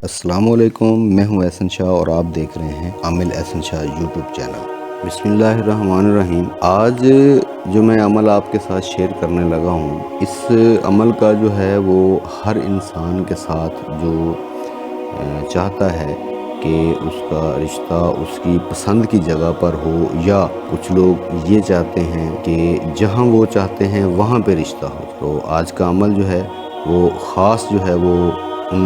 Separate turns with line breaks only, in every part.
السلام علیکم، میں ہوں احسن شاہ اور آپ دیکھ رہے ہیں عامل احسن شاہ یوٹیوب چینل۔ بسم اللہ الرحمن الرحیم۔ آج جو میں عمل آپ کے ساتھ شیئر کرنے لگا ہوں، اس عمل کا جو ہے وہ ہر انسان کے ساتھ جو چاہتا ہے کہ اس کا رشتہ اس کی پسند کی جگہ پر ہو، یا کچھ لوگ یہ چاہتے ہیں کہ جہاں وہ چاہتے ہیں وہاں پہ رشتہ ہو، تو آج کا عمل جو ہے وہ خاص جو ہے وہ ان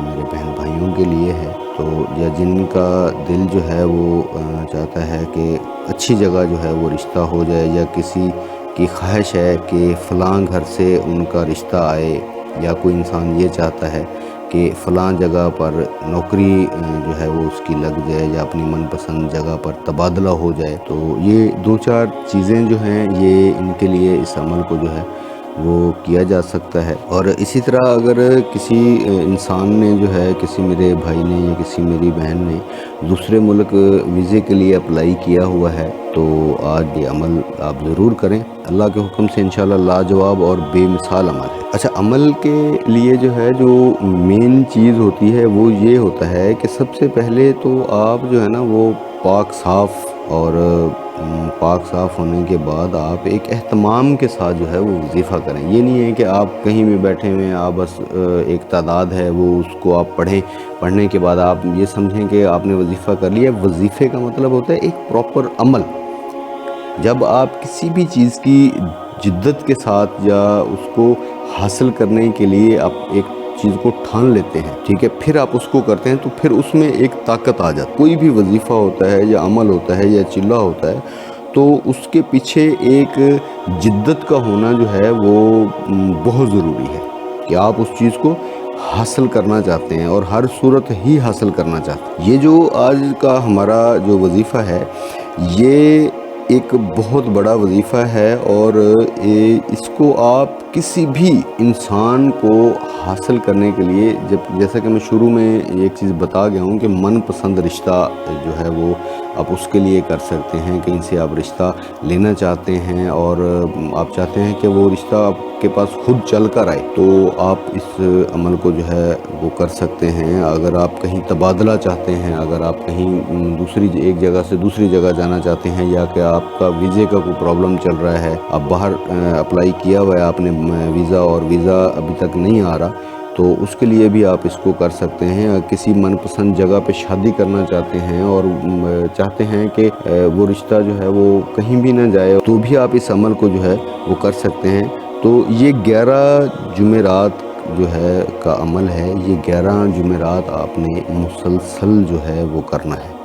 میرے بہن بھائیوں کے لیے ہے، تو یا جن کا دل جو ہے وہ چاہتا ہے کہ اچھی جگہ جو ہے وہ رشتہ ہو جائے، یا کسی کی خواہش ہے کہ فلاں گھر سے ان کا رشتہ آئے، یا کوئی انسان یہ چاہتا ہے کہ فلاں جگہ پر نوکری جو ہے وہ اس کی لگ جائے، یا اپنی من پسند جگہ پر تبادلہ ہو جائے۔ تو یہ دو چار چیزیں جو ہیں یہ ان کے لیے اس عمل کو جو ہے وہ کیا جا سکتا ہے۔ اور اسی طرح اگر کسی انسان نے جو ہے، کسی میرے بھائی نے یا کسی میری بہن نے دوسرے ملک ویزے کے لیے اپلائی کیا ہوا ہے، تو آج یہ عمل آپ ضرور کریں۔ اللہ کے حکم سے انشاءاللہ لاجواب اور بے مثال عمل ہے۔ اچھا، عمل کے لیے جو ہے جو مین چیز ہوتی ہے وہ یہ ہوتا ہے کہ سب سے پہلے تو آپ جو ہے نا وہ پاک صاف، اور پاک صاف ہونے کے بعد آپ ایک اہتمام کے ساتھ جو ہے وہ وظیفہ کریں۔ یہ نہیں ہے کہ آپ کہیں بھی بیٹھے ہوئے ہیں، آپ بس ایک تعداد ہے وہ اس کو آپ پڑھنے کے بعد آپ یہ سمجھیں کہ آپ نے وظیفہ کر لیا۔ وظیفے کا مطلب ہوتا ہے ایک پراپر عمل۔ جب آپ کسی بھی چیز کی جدت کے ساتھ یا اس کو حاصل کرنے کے لیے آپ ایک چیز کو ٹھان لیتے ہیں، ٹھیک ہے، پھر آپ اس کو کرتے ہیں، تو پھر اس میں ایک طاقت آ جاتی ہے۔ کوئی بھی وظیفہ ہوتا ہے یا عمل ہوتا ہے یا چلہ ہوتا ہے، تو اس کے پیچھے ایک جدت کا ہونا جو ہے وہ بہت ضروری ہے، کہ آپ اس چیز کو حاصل کرنا چاہتے ہیں اور ہر صورت ہی حاصل کرنا چاہتے ہیں۔ یہ جو آج کا ہمارا جو وظیفہ ہے، یہ ایک بہت بڑا وظیفہ ہے، اور اس کو آپ کسی بھی انسان کو حاصل کرنے کے لیے، جیسا کہ میں شروع میں ایک چیز بتا گیا ہوں کہ من پسند رشتہ جو ہے وہ آپ اس کے لیے کر سکتے ہیں۔ کہیں سے آپ رشتہ لینا چاہتے ہیں اور آپ چاہتے ہیں کہ وہ رشتہ آپ کے پاس خود چل کر آئے، تو آپ اس عمل کو جو ہے وہ کر سکتے ہیں۔ اگر آپ کہیں تبادلہ چاہتے ہیں، اگر آپ کہیں ایک جگہ سے دوسری جگہ جانا چاہتے ہیں، یا کہ آپ کا ویزے کا کوئی پرابلم چل رہا ہے، آپ باہر اپلائی کیا ہوا ہے آپ نے ویزا، اور ویزا ابھی تک نہیں آ رہا، تو اس کے لیے بھی آپ اس کو کر سکتے ہیں۔ کسی من پسند جگہ پہ شادی کرنا چاہتے ہیں اور چاہتے ہیں کہ وہ رشتہ جو ہے وہ کہیں بھی نہ جائے، تو بھی آپ اس عمل کو جو ہے وہ کر سکتے ہیں۔ تو یہ 11 جمعرات جو ہے کا عمل ہے، یہ 11 جمعرات آپ نے مسلسل جو ہے وہ کرنا ہے۔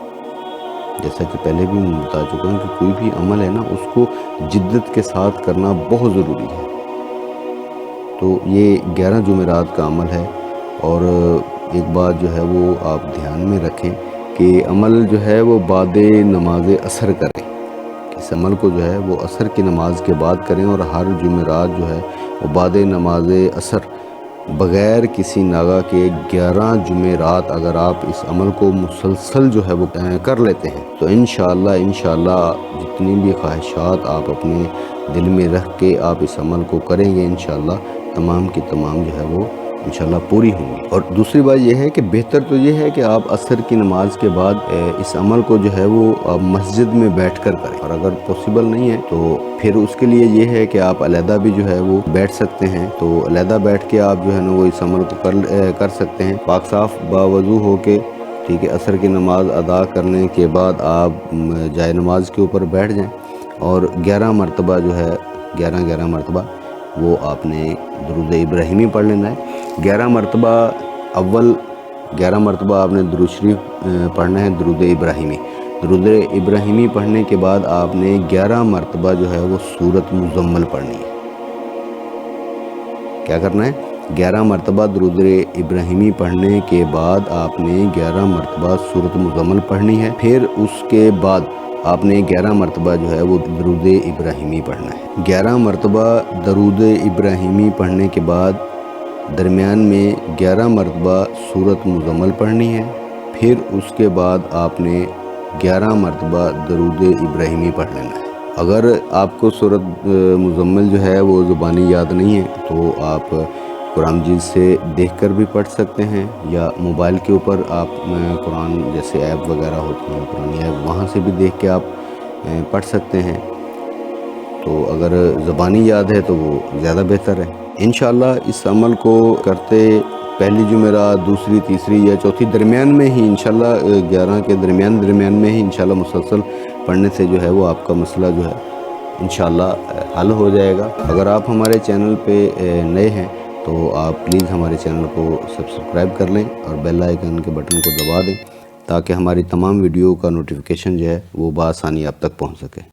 جیسا کہ پہلے بھی میں بتا چکا ہوں کہ کوئی بھی عمل ہے نا، اس کو جدت کے ساتھ کرنا بہت ضروری ہے۔ تو یہ 11 جمعرات کا عمل ہے، اور ایک بات جو ہے وہ آپ دھیان میں رکھیں کہ عمل جو ہے وہ بعد نماز عصر کریں۔ اس عمل کو جو ہے وہ عصر کی نماز کے بعد کریں، اور ہر جمعرات جو ہے وہ بعد نماز عصر بغیر کسی ناغہ کے 11 جمعرات اگر آپ اس عمل کو مسلسل جو ہے وہ کر لیتے ہیں، تو انشاءاللہ جتنی بھی خواہشات آپ اپنے دل میں رکھ کے آپ اس عمل کو کریں گے، انشاءاللہ تمام کی تمام جو ہے وہ انشاءاللہ پوری ہوں گی۔ اور دوسری بات یہ ہے کہ بہتر تو یہ ہے کہ آپ عصر کی نماز کے بعد اس عمل کو جو ہے وہ آپ مسجد میں بیٹھ کر کریں، اور اگر پوسیبل نہیں ہے تو پھر اس کے لیے یہ ہے کہ آپ علیحدہ بھی جو ہے وہ بیٹھ سکتے ہیں، تو علیحدہ بیٹھ کے آپ جو ہے نا وہ اس عمل کو کر سکتے ہیں۔ پاک صاف باوضو ہو کے، ٹھیک ہے، عصر کی نماز ادا کرنے کے بعد آپ جائے نماز کے اوپر بیٹھ جائیں، اور 11 مرتبہ جو ہے 11 مرتبہ وہ آپ نے درود ابراہیمی پڑھ لینا ہے۔ 11 مرتبہ 11 مرتبہ آپ نے درود شریف پڑھنا ہے، درود ابراہیمی۔ درود ابراہیمی پڑھنے کے بعد آپ نے 11 مرتبہ جو ہے وہ سورۃ مزمل پڑھنی ہے۔ کیا کرنا ہے؟ 11 مرتبہ درود ابراہیمی پڑھنے کے بعد آپ نے 11 مرتبہ سورۃ مزمل پڑھنی ہے۔ پھر اس کے بعد آپ نے 11 مرتبہ جو ہے وہ درود ابراہیمی پڑھنا ہے۔ 11 مرتبہ درود ابراہیمی پڑھنے کے بعد درمیان میں 11 مرتبہ سورۃ مزمل پڑھنی ہے۔ پھر اس کے بعد آپ نے 11 مرتبہ درود ابراہیمی پڑھ لینا ہے۔ اگر آپ کو سورۃ مزمل جو ہے وہ زبانی یاد نہیں ہے، تو آپ قرآن مجید سے دیکھ کر بھی پڑھ سکتے ہیں، یا موبائل کے اوپر آپ قرآن جیسے ایپ وغیرہ ہوتی ہیں قرآنی ایپ، وہاں سے بھی دیکھ کے آپ پڑھ سکتے ہیں۔ تو اگر زبانی یاد ہے تو وہ زیادہ بہتر ہے۔ انشاءاللہ اس عمل کو کرتے پہلی جمعرات، دوسری، تیسری یا چوتھی درمیان میں ہی انشاءاللہ 11 کے درمیان میں ہی انشاءاللہ مسلسل پڑھنے سے جو ہے وہ آپ کا مسئلہ جو ہے انشاءاللہ حل ہو جائے گا۔ اگر آپ ہمارے چینل پہ نئے ہیں تو آپ پلیز ہمارے چینل کو سبسکرائب کر لیں اور بیل آئیکن کے بٹن کو دبا دیں تاکہ ہماری تمام ویڈیو کا نوٹیفیکیشن جو ہے وہ بآسانی آپ تک پہنچ سکے۔